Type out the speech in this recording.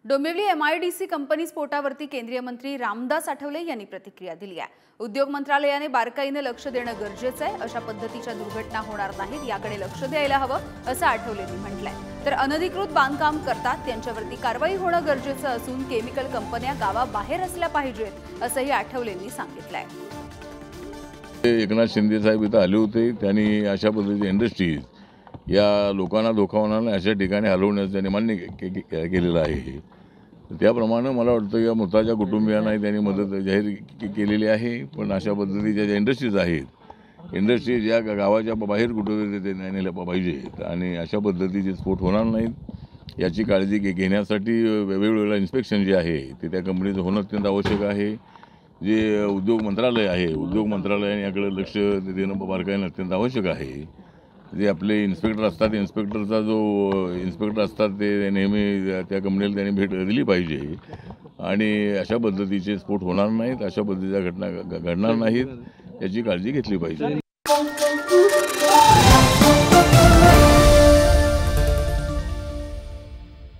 Dombivli MIDC company स्फोटावरती केंद्रीय मंत्री रामदास आठवले यांनी प्रतिक्रिया दिली आहे। उद्योग मंत्रालयाने बारकाईने लक्ष देणं गरजेचं आहे। अशा पद्धतीच्या दुर्घटना होणार नाहीत याकडे लक्ष द्यायला हवं असं आठवलेंनी म्हटलंय। तर अनधिकृत बांधकाम करतात त्यांच्यावरती कारवाई होणं गरजेचं असून केमिकल कंपन्या गावाबाहेर असल्या पाहिजेत असंही आठवलेंनी सांगितलंय। एकनाथ शिंदे साहेब इथं आले होते। त्यांनी अशा पद्धतीची इंडस्ट्रीज या लोकांना धोकावणार नाही अशा ठिकाणी हलवण्याचं त्यांनी मान्य केलेलं आहे। त्याप्रमाणे मला वाटतं या मृताच्या कुटुंबियांना त्यांनी मदत जाहीर केलेली आहे। पण अशा पद्धतीच्या ज्या इंडस्ट्रीज आहेत, इंडस्ट्रीज या गावाच्या बाहेर कुठे ते नेल्या पाहिजेत आणि अशा पद्धतीचे स्फोट होणार नाहीत याची काळजी घेण्यासाठी वेगवेगळ्या इन्स्पेक्शन जे आहे ते त्या कंपनीचं होणं अत्यंत आवश्यक आहे। जे उद्योग मंत्रालय आहे, उद्योग मंत्रालयाने याकडे लक्ष देणं बारकाईने अत्यंत आवश्यक आहे। जे आपले इन्स्पेक्टर असतात, इन्स्पेक्टरचा जो इन्स्पेक्टर असतात ते नेहमी त्या कंपनीला त्यांनी भेट दिली पाहिजे आणि अशा पद्धतीचे स्फोट होणार नाहीत, अशा पद्धतीच्या घटना घडणार नाहीत याची काळजी घेतली पाहिजे।